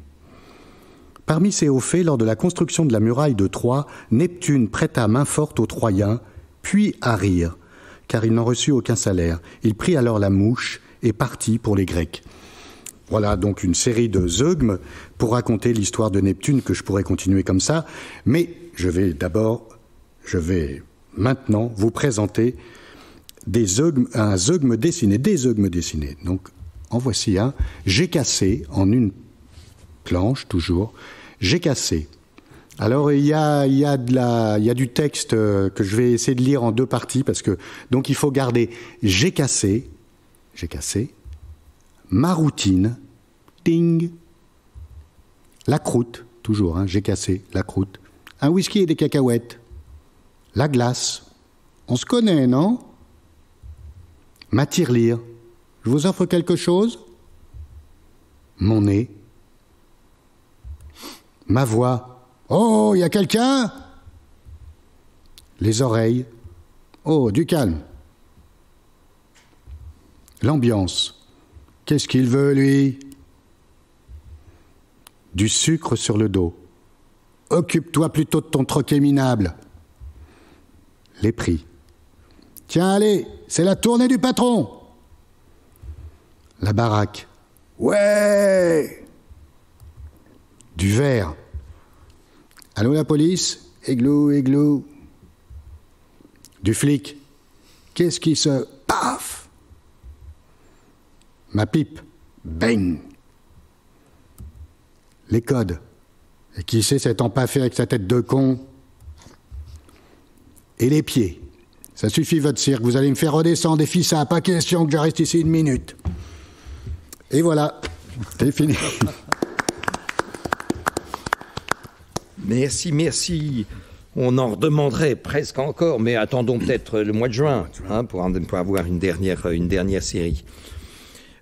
Parmi ces hauts faits, lors de la construction de la muraille de Troie, Neptune prêta main forte aux Troyens, puis à rire, car il n'en reçut aucun salaire. Il prit alors la mouche et partit pour les Grecs. Voilà donc une série de zeugmes pour raconter l'histoire de Neptune, que je pourrais continuer comme ça, mais je vais maintenant vous présenter des zeugme dessiné. Donc en voici un. J'ai cassé en une planche toujours. J'ai cassé. Alors il y a du texte que je vais essayer de lire en deux parties parce que donc il faut garder j'ai cassé, ma routine, ding, la croûte, toujours, hein, j'ai cassé, la croûte, un whisky et des cacahuètes, la glace, on se connaît, non ? Ma tirelire, je vous offre quelque chose ? Mon nez, ma voix, oh, il y a quelqu'un ? Les oreilles, oh, du calme. L'ambiance. Qu'est-ce qu'il veut, lui ? Du sucre sur le dos. Occupe-toi plutôt de ton troquet minable. Les prix. Tiens, allez, c'est la tournée du patron. La baraque. Ouais. Du verre. Allô, la police ? Églou, églou. Du flic. Qu'est-ce qui se... Paf ! Ma pipe. Bang. Les codes. Et qui sait s'être empaffé avec sa tête de con? Et les pieds. Ça suffit votre cirque, vous allez me faire redescendre, et filles, ça, pas question que je reste ici 1 minute. Et voilà, c'est fini. Merci, merci. On en redemanderait presque encore, mais attendons peut-être le mois de juin pour avoir une dernière série.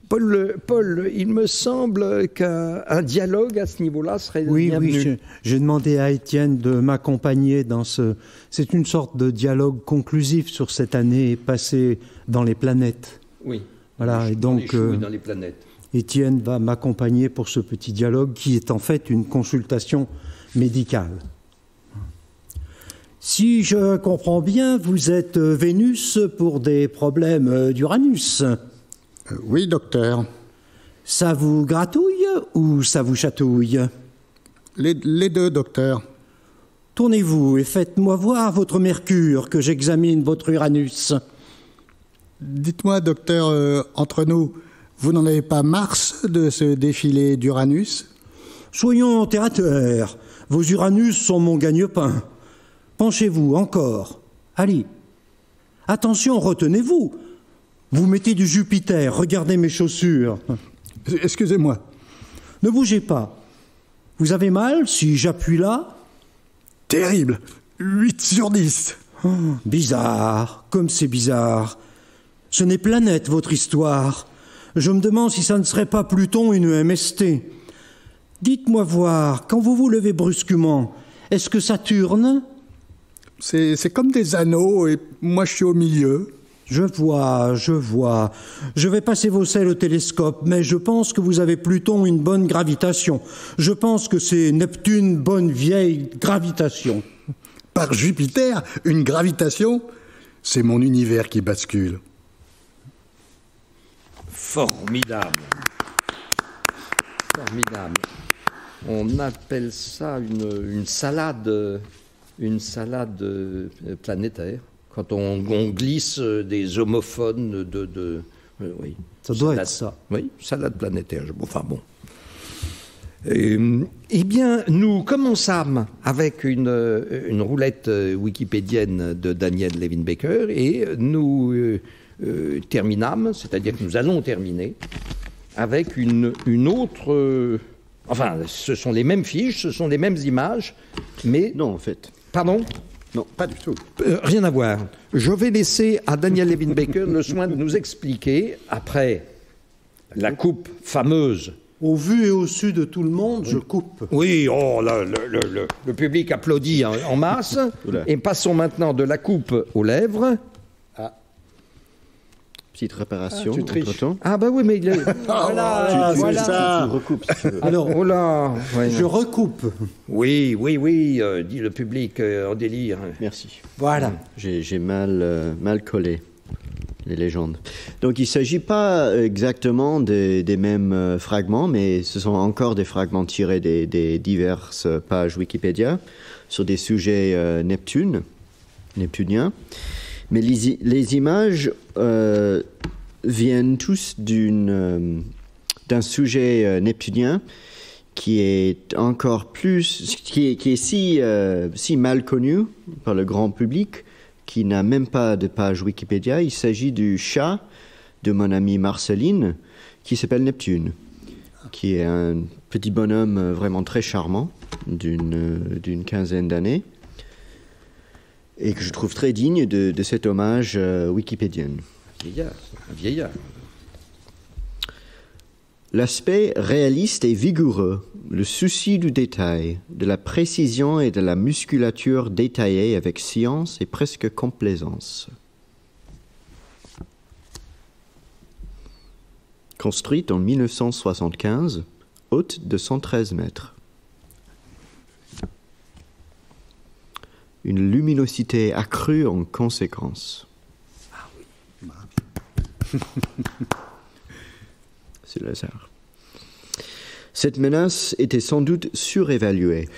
Paul, il me semble qu'un dialogue à ce niveau-là serait bienvenu. Oui, j'ai demandé à Étienne de m'accompagner dans ce... C'est une sorte de dialogue conclusif sur cette année passée dans les planètes. Oui, voilà, et donc dans les planètes. Étienne va m'accompagner pour ce petit dialogue qui est en fait une consultation médicale. Si je comprends bien, vous êtes Vénus pour des problèmes d'Uranus. Oui, docteur. Ça vous gratouille ou ça vous chatouille? Les deux, docteur. Tournez-vous et faites-moi voir votre Mercure, que j'examine votre Uranus. Dites-moi, docteur, entre nous, vous n'en avez pas Mars de ce défilé d'Uranus? Soyons terre à terre. Vos Uranus sont mon gagne-pain. Penchez-vous encore. Allez. Attention, retenez-vous. Vous mettez du Jupiter, regardez mes chaussures. Excusez-moi. Ne bougez pas. Vous avez mal si j'appuie là? Terrible. 8 sur 10. Oh, bizarre, comme c'est bizarre. Ce n'est planète, votre histoire. Je me demande si ça ne serait pas Pluton une MST. Dites-moi voir, quand vous vous levez brusquement, est-ce que ça tourne? C'est comme des anneaux et moi je suis au milieu. Je vois. Je vais passer vos selles au télescope, mais je pense que vous avez Pluton une bonne gravitation. Je pense que c'est Neptune bonne vieille gravitation. Par Jupiter, une gravitation? C'est mon univers qui bascule. Formidable. On appelle ça une salade planétaire. Quand on glisse des homophones oui. Ça doit être ça. Oui, salade planétaire. Enfin bon. Eh bien, nous commençâmes avec une roulette wikipédienne de Daniel Levin Baker et nous terminâmes, c'est-à-dire que nous allons terminer avec une autre... enfin, ce sont les mêmes fiches, ce sont les mêmes images, mais... Non, en fait. Pardon ? Non, pas du tout. Rien à voir. Je vais laisser à Daniel Levin Baker le soin de nous expliquer, après la coupe fameuse. Au vu et au su de tout le monde, je coupe. Oui, oh, le public applaudit en masse. Et passons maintenant de la coupe aux lèvres. Petite réparation entre-temps. Ah bah oui, mais il est... voilà. Tu recoupes. Si tu veux. Alors, oh là, ouais. Je recoupe. Oui, dit le public en délire. Merci. Voilà. J'ai mal collé les légendes. Donc il ne s'agit pas exactement des mêmes fragments, mais ce sont encore des fragments tirés des diverses pages Wikipédia sur des sujets neptuniens. Mais les images viennent tous d'un sujet neptunien qui est encore plus, qui est si mal connu par le grand public, qui n'a même pas de page Wikipédia. Il s'agit du chat de mon amie Marceline, qui s'appelle Neptune, qui est un petit bonhomme vraiment très charmant, d'une quinzaine d'années, et que je trouve très digne de cet hommage wikipédien. Un vieillard. L'aspect réaliste et vigoureux, le souci du détail, de la précision et de la musculature détaillée avec science et presque complaisance. Construite en 1975, haute de 113 mètres. Une luminosité accrue en conséquence. Ah oui. C'est le hasard. Cette menace était sans doute surévaluée.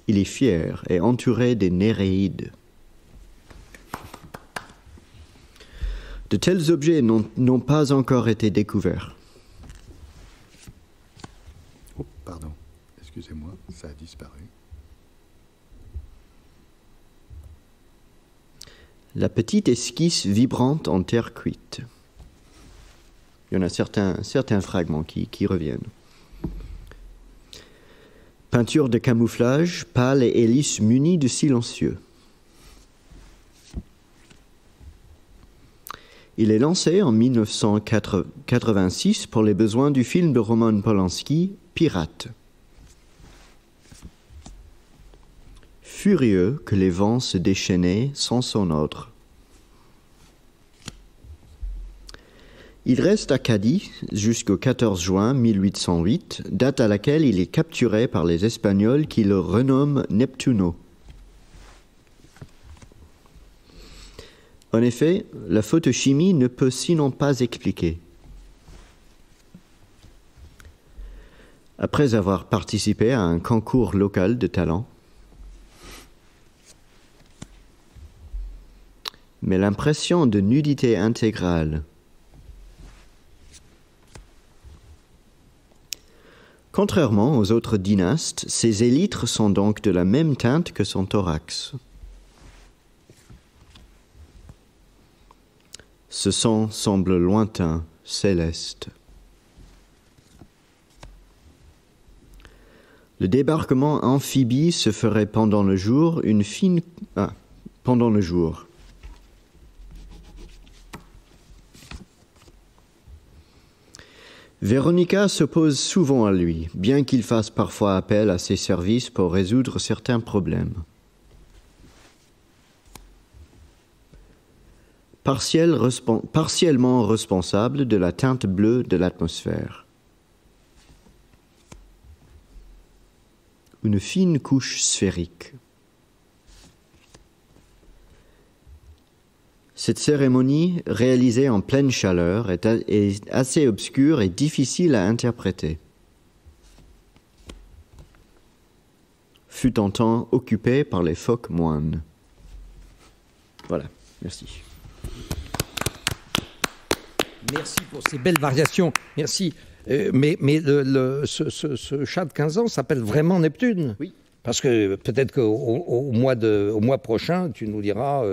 Il est fier et entouré des Néréides. De tels objets n'ont pas encore été découverts. Oh, pardon, excusez-moi, ça a disparu. La petite esquisse vibrante en terre cuite. Il y en a certains fragments qui reviennent. Peinture de camouflage, pâle et hélice munie de silencieux. Il est lancé en 1986 pour les besoins du film de Roman Polanski, Pirate. Furieux que les vents se déchaînaient sans son ordre. Il reste à Cadiz jusqu'au 14 juin 1808, date à laquelle il est capturé par les Espagnols qui le renomment Neptuno. En effet, la photochimie ne peut sinon pas expliquer. Après avoir participé à un concours local de talent, mais l'impression de nudité intégrale. Contrairement aux autres dynastes, ses élytres sont donc de la même teinte que son thorax. Ce sang semble lointain, céleste. Le débarquement amphibie se ferait pendant le jour pendant le jour. Véronica s'oppose souvent à lui, bien qu'il fasse parfois appel à ses services pour résoudre certains problèmes. Partiellement responsable de la teinte bleue de l'atmosphère. Une fine couche sphérique. Cette cérémonie, réalisée en pleine chaleur, est assez obscure et difficile à interpréter. Fut un temps occupé par les phoques moines. Voilà, merci. Merci pour ces belles variations. Merci. Mais ce chat de 15 ans s'appelle vraiment Neptune. Oui. Parce que peut-être qu'au mois prochain, tu nous diras,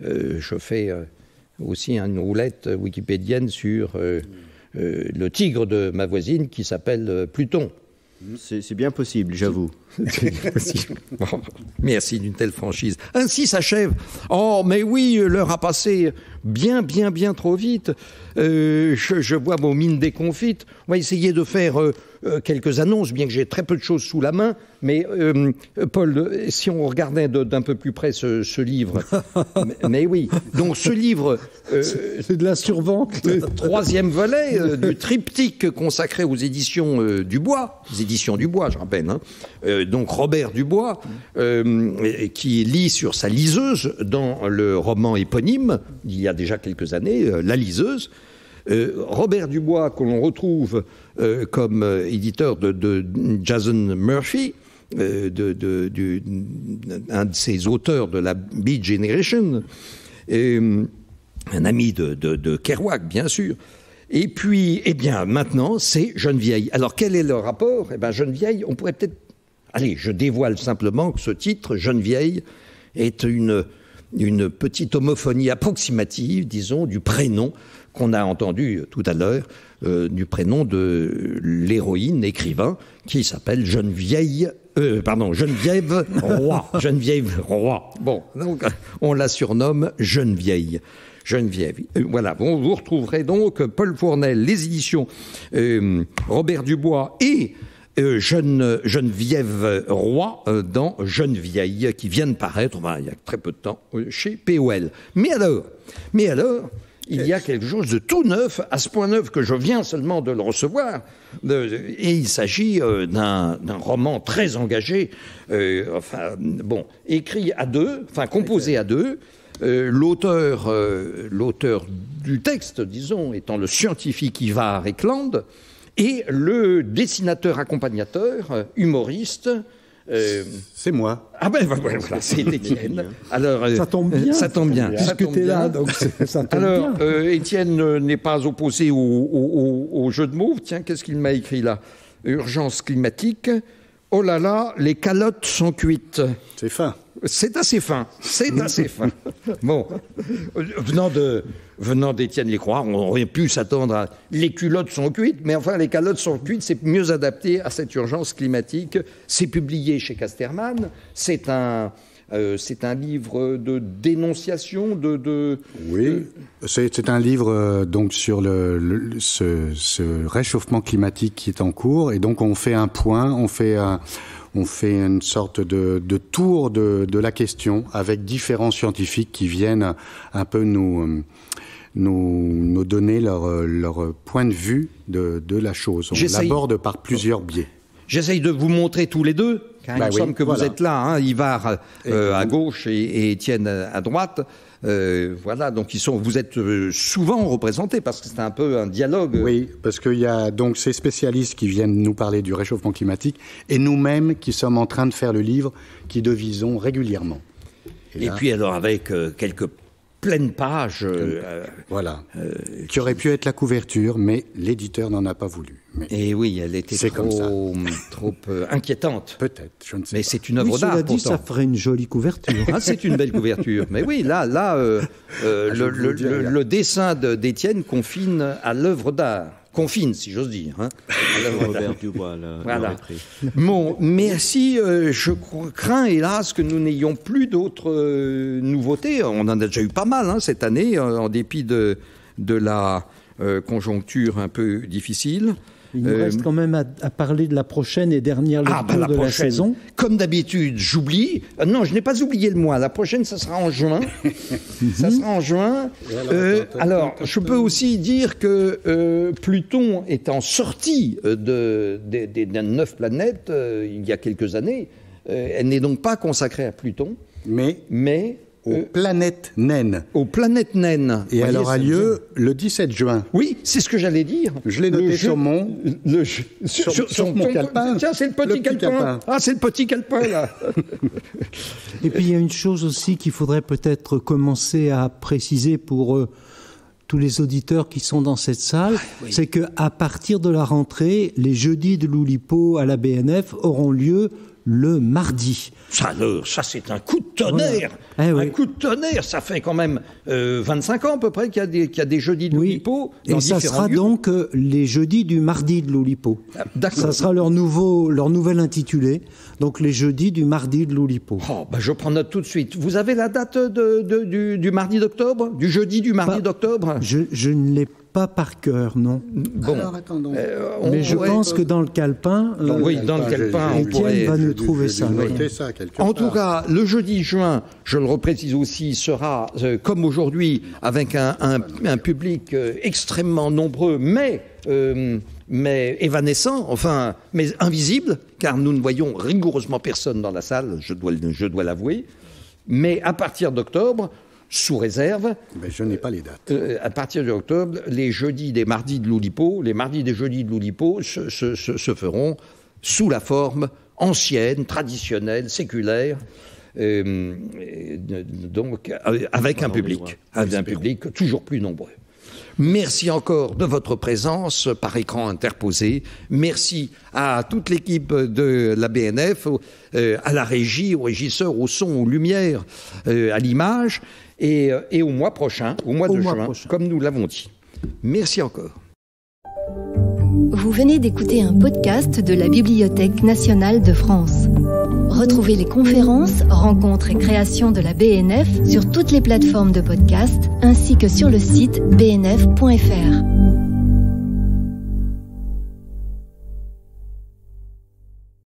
je fais aussi une roulette wikipédienne sur le tigre de ma voisine qui s'appelle Pluton. C'est bien possible, j'avoue. Bon, merci d'une telle franchise. Ainsi s'achève. Oh, mais oui, l'heure a passé bien trop vite. Je vois vos mines déconfites. On va essayer de faire quelques annonces, bien que j'ai très peu de choses sous la main. Mais Paul, si on regardait d'un peu plus près ce livre, mais oui. Donc ce livre, c'est de la survente. Troisième volet du triptyque consacré aux éditions Dubois, les éditions Dubois, je rappelle. Hein. Donc Robert Dubois, qui lit sur sa liseuse dans le roman éponyme, il y a déjà quelques années, La liseuse. Robert Dubois, que l'on retrouve comme éditeur de Jason Murphy, un de ses auteurs de la Beat Generation, un ami de Kerouac, bien sûr. Et puis, eh bien, maintenant, c'est Genevieille. Alors, quel est le rapport ? Eh bien, Genevieille, on pourrait peut-être... Allez, je dévoile simplement que ce titre, Genevieille, est une petite homophonie approximative, disons, du prénom qu'on a entendu tout à l'heure, du prénom de l'héroïne, écrivain, qui s'appelle Geneviève Roy. Geneviève Roy. Bon, donc, on la surnomme Geneviève. Voilà, bon, vous retrouverez donc Paul Fournel, les éditions Robert Dubois et Geneviève Roy dans Genevieille, qui vient de paraître, il y a très peu de temps, chez POL. Mais alors, il y a quelque chose de tout neuf, à ce point neuf que je viens seulement de le recevoir, et il s'agit d'un roman très engagé, écrit à deux, composé à deux. L'auteur du texte, disons, étant le scientifique Ivar Ekland, et le dessinateur accompagnateur, humoriste, C'est moi. Ah ben voilà, c'est Étienne. Alors, Ça tombe bien. Ça tombe bien. Puisque tu es là, donc ça tombe Alors, bien. Étienne n'est pas opposé au jeu de mots. Tiens, qu'est-ce qu'il m'a écrit là? Urgence climatique. Oh là là, les calottes sont cuites. C'est fin. C'est assez fin. C'est assez fin. Bon, venant d'Étienne Lécroix, on aurait pu s'attendre à les culottes sont cuites, mais enfin les calottes sont cuites, c'est mieux adapté à cette urgence climatique. C'est publié chez Casterman. C'est un livre de dénonciation Oui, c'est un livre donc sur ce réchauffement climatique qui est en cours, et donc on fait un point, on fait une sorte de tour de la question avec différents scientifiques qui viennent un peu nous donner leur point de vue de la chose. On l'aborde par plusieurs biais. J'essaye de vous montrer tous les deux. Il me semble que vous êtes là, hein, Ivar à gauche et Étienne à droite. Voilà, donc vous êtes souvent représentés parce que c'est un peu un dialogue. Oui, parce qu'il y a donc ces spécialistes qui viennent nous parler du réchauffement climatique et nous-mêmes qui sommes en train de faire le livre qui devisons régulièrement. Et puis alors avec quelques pleines pages. Voilà. Qui aurait pu être la couverture, mais l'éditeur n'en a pas voulu. Et oui, elle était trop inquiétante. Peut-être, je ne sais pas. Mais c'est une œuvre d'art, cela dit, pourtant. ça ferait une jolie couverture. Ah, c'est une belle couverture. Mais oui, le dessin d'Étienne confine à l'œuvre d'art. Confine, si j'ose dire. Hein, Robert Dubois, voilà. Bon, merci. Je crains, hélas, que nous n'ayons plus d'autres nouveautés. On en a déjà eu pas mal cette année, en dépit de la conjoncture un peu difficile. Il nous reste quand même à parler de la prochaine et dernière lecture de la saison. Comme d'habitude, j'oublie. Non, je n'ai pas oublié le mois. La prochaine, ça sera en juin. Ça sera en juin. Alors, je peux aussi dire que Pluton étant sorti des 9 planètes il y a quelques années, elle n'est donc pas consacrée à Pluton, mais aux planètes naines. Aux planètes naines. Et elle aura lieu le 17 juin. Oui, c'est ce que j'allais dire. Je l'ai noté sur mon calepin. Tiens, c'est le petit calepin. Ah, c'est le petit calepin, là. Et puis, il y a une chose aussi qu'il faudrait peut-être commencer à préciser pour tous les auditeurs qui sont dans cette salle, c'est qu'à partir de la rentrée, les jeudis de l'Oulipo à la BNF auront lieu le mardi. Ça c'est un coup de tonnerre. Voilà. Un coup de tonnerre. Ça fait quand même 25 ans à peu près qu'il y a des jeudis de l'Oulipo. Et ça sera donc les jeudis du mardi de l'Oulipo. D'accord. Ça sera leur nouvel intitulé. Donc les jeudis du mardi de l'Oulipo. Je prends note tout de suite. Vous avez la date du mardi d'octobre? Du jeudi du mardi d'octobre? Je ne l'ai pas par cœur, non. Bon. Alors, attendons. Mais je pense que dans le calepin, Étienne va nous trouver ça. En tout cas, le jeudi juin, je le reprécise aussi, sera comme aujourd'hui avec un public extrêmement nombreux, mais évanescent, mais invisible, car nous ne voyons rigoureusement personne dans la salle, je dois l'avouer. Mais à partir d'octobre, sous réserve. Mais je n'ai pas les dates. À partir d'octobre, les jeudis des mardis de l'Oulipo, les mardis des jeudis de l'Oulipo se feront sous la forme ancienne, traditionnelle, séculaire, donc avec un public toujours plus nombreux. Merci encore de votre présence par écran interposé. Merci à toute l'équipe de la BNF, à la régie, aux régisseurs, au son, aux lumières, à l'image, et au mois prochain, au mois de juin, comme nous l'avons dit. Merci encore. Vous venez d'écouter un podcast de la Bibliothèque nationale de France. Retrouvez les conférences, rencontres et créations de la BNF sur toutes les plateformes de podcast ainsi que sur le site bnf.fr.